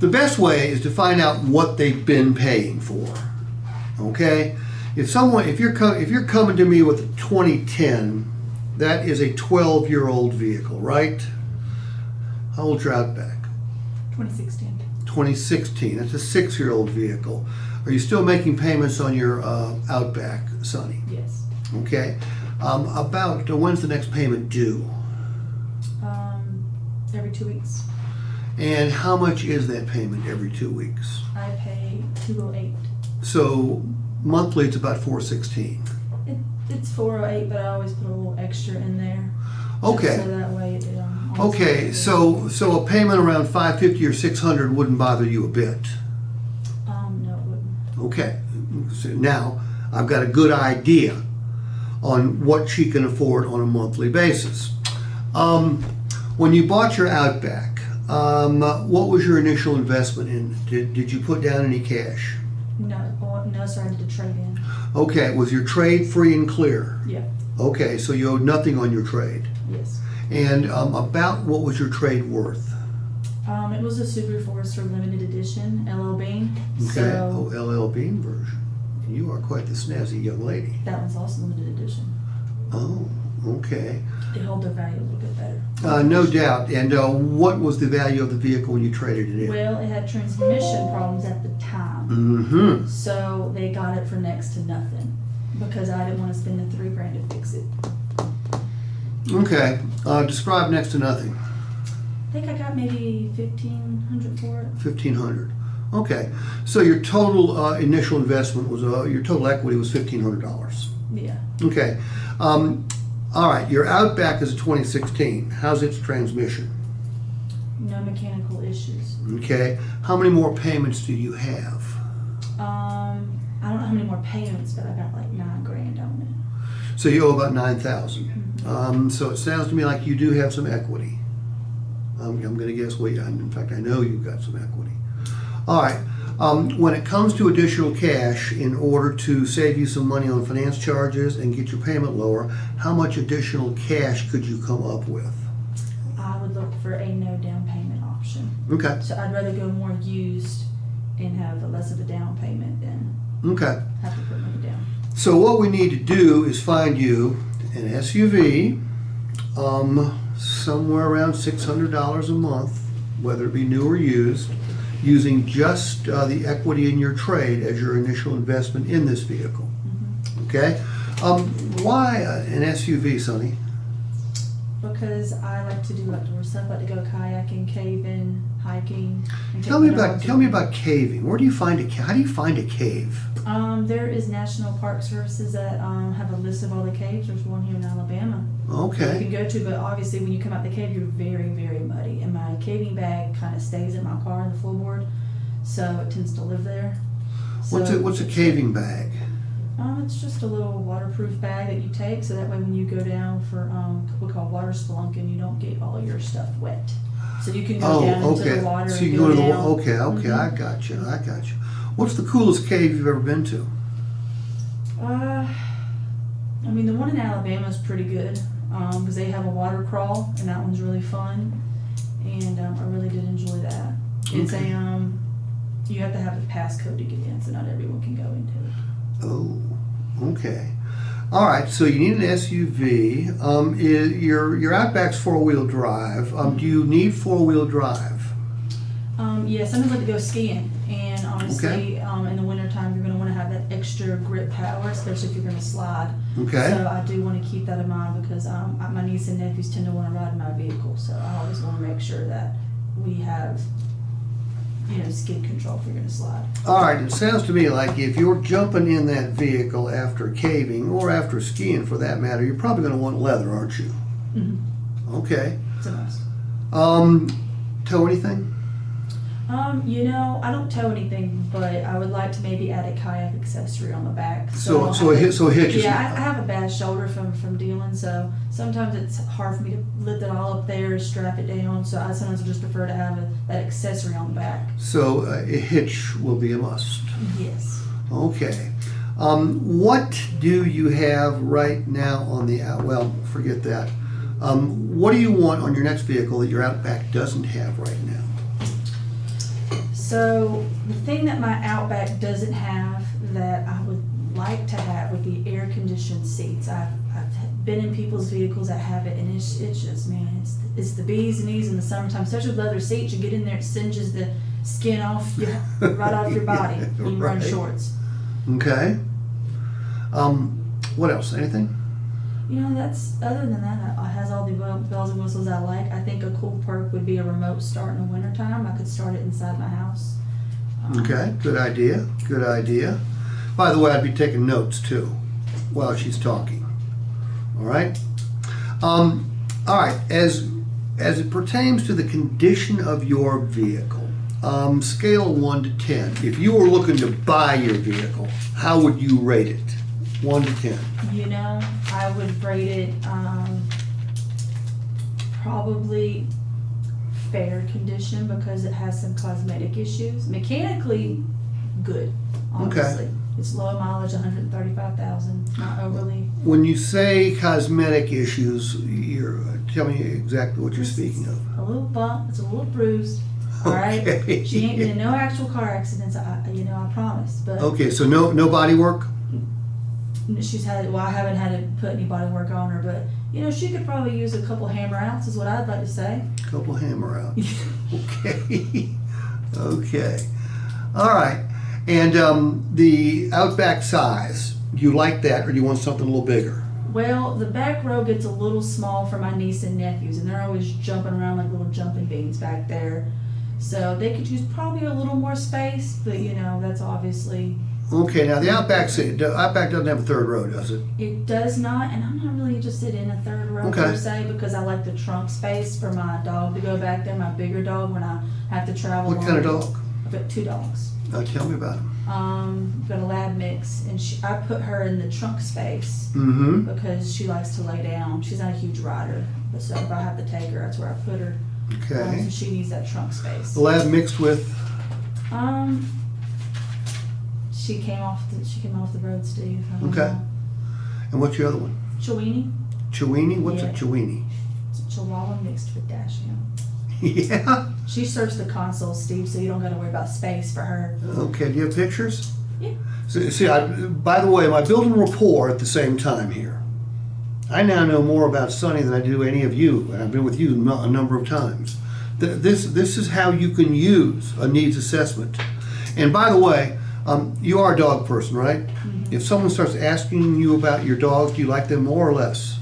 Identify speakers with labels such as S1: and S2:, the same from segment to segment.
S1: the best way is to find out what they've been paying for. Okay, if you're coming to me with a 2010, that is a 12-year-old vehicle, right? How old's your Outback?
S2: 2016.
S1: 2016. That's a 6-year-old vehicle. Are you still making payments on your Outback, Sonny?
S2: Yes.
S1: Okay. About when's the next payment due?
S2: Every 2 weeks.
S1: And how much is that payment every 2 weeks?
S2: I pay $208.
S1: So monthly it's about $416.
S2: It's $408, but I always put a little extra in there.
S1: Okay.
S2: So that way it.
S1: Okay. So a payment around $550 or $600 wouldn't bother you a bit.
S2: No, it wouldn't.
S1: Okay. So now I've got a good idea on what she can afford on a monthly basis. When you bought your Outback, what was your initial investment in? Did you put down any cash?
S2: No, sir. I did a trade-in.
S1: Okay. Was your trade free and clear?
S2: Yeah.
S1: Okay. So you owed nothing on your trade.
S2: Yes.
S1: And about what was your trade worth?
S2: It was a Subaru Forester limited edition, LL Bean.
S1: Okay.
S2: So
S1: LL Bean version. You are quite the snazzy young lady.
S2: that one's also limited edition.
S1: Oh, okay.
S2: They hold their value a little bit better.
S1: No doubt. And what was the value of the vehicle when you traded it in?
S2: Well, it had transmission problems at the time.
S1: Mm-hmm.
S2: So they got it for next to nothing because I didn't want to spend the $3,000 to fix it.
S1: Okay. Describe next to nothing.
S2: I think I got maybe $1,500 for it.
S1: $1,500. Okay. So your total initial investment was your total equity was $1,500.
S2: Yeah.
S1: Okay. All right. Your Outback is a 2016. How's its transmission?
S2: No mechanical issues.
S1: Okay. How many more payments do you have?
S2: I don't know how many more payments, but I got like $9,000 on it.
S1: So you owe about $9,000. So it sounds to me like you do have some equity. I'm going to guess. In fact, I know you've got some equity. All right. When it comes to additional cash, in order to save you some money on finance charges and get your payment lower, how much additional cash could you come up with?
S2: I would look for a no down payment option.
S1: Okay.
S2: So I'd rather go more used and have a less of a down payment than
S1: Okay.
S2: have to put money down.
S1: So what we need to do is find you an SUV, somewhere around $600 a month, whether it be new or used, using just the equity in your trade as your initial investment in this vehicle.
S2: Mm-hmm.
S1: Okay? Why an SUV, Sonny?
S2: Because I like to do outdoor stuff. I like to go kayaking, caving, hiking. And
S1: Tell me about caving. How do you find a cave?
S2: There is National Park Services that have a list of all the caves. There's one here in Alabama. That
S1: Okay.
S2: you can go to, but obviously when you come out the cave, you're very, very muddy. And my caving bag kind of stays in my car in the floorboard, so it tends to live there.
S1: What's a caving bag?
S2: It's just a little waterproof bag that you take, so that way when you go down for what we call water spelunking, you don't get all your stuff wet. So you can go down into
S1: okay.
S2: the water
S1: So
S2: and
S1: you
S2: go
S1: go to the
S2: down.
S1: okay.
S2: Mhm.
S1: I got you. What's the coolest cave you've ever been to?
S2: I mean, the one in Alabama is pretty good because they have a water crawl, and that one's really fun. And I really did enjoy that. It's
S1: Okay.
S2: you have to have a passcode to get in, so not everyone can go into it.
S1: Oh, okay. All right. So you need an SUV. Your Outback's 4-wheel drive. Do you need 4-wheel drive?
S2: Yeah, sometimes I like to go skiing, and honestly,
S1: Okay.
S2: in the wintertime, you're going to want to have that extra grip power, especially if you're going to slide.
S1: Okay.
S2: So I do want to keep that in mind because my niece and nephews tend to want to ride in my vehicle, so I always want to make sure that we have, skid control if you're going to slide.
S1: All right. It sounds to me like if you're jumping in that vehicle after caving or after skiing, for that matter, you're probably going to want leather, aren't you?
S2: Mm-hmm.
S1: Okay.
S2: It's a must.
S1: Tow anything?
S2: I don't tow anything, but I would like to maybe add a kayak accessory on the back.
S1: So a hitch is.
S2: Yeah, I have a bad shoulder from dealing, so sometimes it's hard for me to lift it all up there, strap it down. So I sometimes just prefer to have that accessory on the back.
S1: So a hitch will be a must.
S2: Yes.
S1: Okay. What do you have right now on the well, forget that. What do you want on your next vehicle that your Outback doesn't have right now?
S2: So the thing that my Outback doesn't have that I would like to have would be air conditioned seats. I've been in people's vehicles that have it, and it's just, man, it's the bees knees in the summertime. Especially with leather seats, you get in there, it singes the skin off right off your body when you run
S1: Right.
S2: shorts.
S1: Okay. What else? Anything?
S2: You know, that's, other than that, it has all the bells and whistles I like. I think a cool perk would be a remote start in the wintertime. I could start it inside my house.
S1: Okay, good idea, good idea. By the way, I'd be taking notes too while she's talking. All right? All right, as it pertains to the condition of your vehicle, scale of 1 to 10, if you were looking to buy your vehicle, how would you rate it? 1 to 10.
S2: You know, I would rate it probably fair condition because it has some cosmetic issues. Mechanically, good, honestly. It's low mileage, 135,000, not overly.
S1: When you say cosmetic issues, tell me exactly what you're speaking of.
S2: A little bump, it's a little bruised, all right?
S1: Okay.
S2: She ain't been in no actual car accidents, I promise, but.
S1: Okay, so no body work?
S2: She's had, well, I haven't had to put any body work on her, but, you know, she could probably use a couple hammer outs is what I'd like to say.
S1: Couple hammer out. Okay. Okay. All right. And the Outback size, do you like that or do you want something a little bigger?
S2: Well, the back row gets a little small for my niece and nephews, and they're always jumping around like little jumping beans back there. So they could use probably a little more space, but, you know, that's obviously.
S1: Okay, now the Outback doesn't have a third row, does it?
S2: It does not, and I'm not really interested in a third row per se, because I like the trunk space for my dog to go back there, my bigger dog, when I have to travel.
S1: What kind of dog?
S2: I've got 2 dogs.
S1: Tell me about them.
S2: Got a lab mix, and I put her in the trunk space
S1: Mm-hmm.
S2: because she likes to lay down. She's not a huge rider, but so if I have to take her, that's where I put her.
S1: Okay.
S2: So she needs that trunk space.
S1: The lab mixed with?
S2: She came off the road, Steve. I don't
S1: Okay.
S2: know.
S1: And what's your other one?
S2: Chiweenie.
S1: Chiweenie? What's
S2: Yeah.
S1: a Chiweenie?
S2: It's a Chihuahua mixed with Dachshund.
S1: Yeah.
S2: She serves the console, Steve, so you don't got to worry about space for her.
S1: Okay, do you have pictures?
S2: Yeah.
S1: See, by the way, am I building rapport at the same time here? I now know more about Sonny than I do any of you, and I've been with you a number of times. This is how you can use a needs assessment. And by the way, you are a dog person, right?
S2: Mm-hmm.
S1: If someone starts asking you about your dogs, do you like them more or less?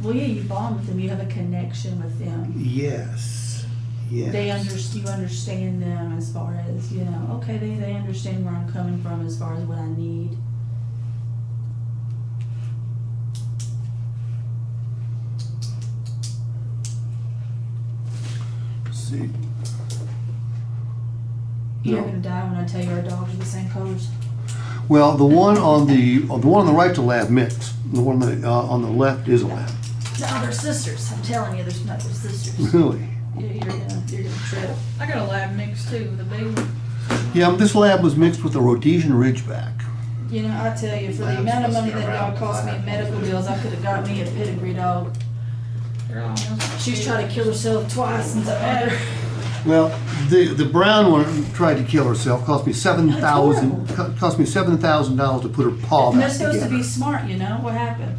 S2: Well, yeah, you bond with them. You have a connection with them.
S1: Yes. Yes.
S2: You understand them as far as, you know, okay, they understand where I'm coming from as far as what I need.
S1: Let's see.
S2: You're
S1: No.
S2: gonna die when I tell you our dogs are the same colors.
S1: Well, the one on the right's a lab mix. The one on the left is a lab.
S2: No, they're sisters. I'm telling you, they're sisters.
S1: Really?
S2: You're gonna trip.
S3: I got a lab mix too with a big one.
S1: Yeah, this lab was mixed with a Rhodesian Ridgeback.
S2: You know, I tell you, for the amount of money that dog cost me in medical bills, I could have got me a pedigree dog.
S3: They're almost.
S2: She's tried to kill herself twice since I've had her.
S1: Well, the brown one tried to kill herself. Cost me $7,000 to put her paw
S2: And
S1: back
S2: they're supposed to
S1: together.
S2: be smart, you know? What happened?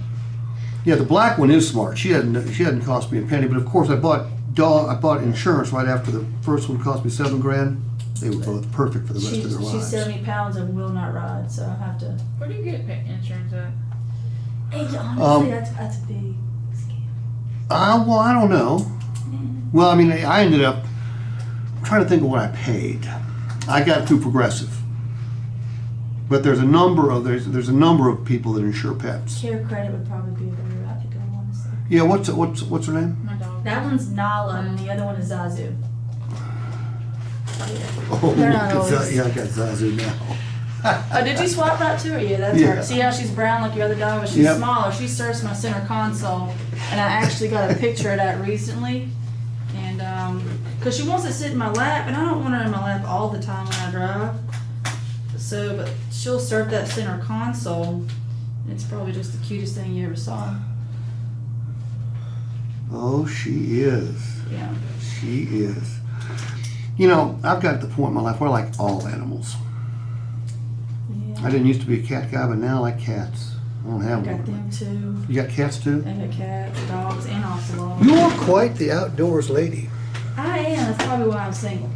S1: Yeah, the black one is smart. She hadn't cost me a penny, but of course I bought insurance right after the first one cost me $7,000. They were both perfect for the rest of their
S2: She's
S1: lives.
S2: 70 pounds and will not ride, so I have to.
S3: Where do you get pet insurance at?
S2: Hey, honestly, that's a big scam.
S1: Well, I don't know. Well, I mean, I ended up trying to think of what I paid. I got through Progressive, but there's a number of people that insure pets.
S2: Care Credit would probably be a better route to go, honestly.
S1: Yeah, what's her name?
S3: My dog.
S2: That one's Nala, and the other one is Zazu.
S1: Oh,
S2: They're not always.
S1: yeah, I got Zazu now.
S2: Oh, did you swap that too? Yeah, that's
S1: Yeah.
S2: her. See how she's brown like your other dog, but she's
S1: Yep.
S2: smaller. She serves my center console, and I actually got a picture of that recently. And because she wants to sit in my lap, and I don't want her in my lap all the time when I drive. So, but she'll serve that center console. It's probably just the cutest thing you ever saw.
S1: Oh, she is.
S2: Yeah.
S1: She is. You know, I've got to the point in my life where I like all animals.
S2: Yeah.
S1: I didn't used to be a cat guy, but now I like cats. I don't
S2: I
S1: have
S2: got
S1: one.
S2: them too.
S1: You got cats too?
S2: I got cats, dogs, and ocelots.
S1: You're quite the outdoors lady.
S2: I am. That's probably why I'm single.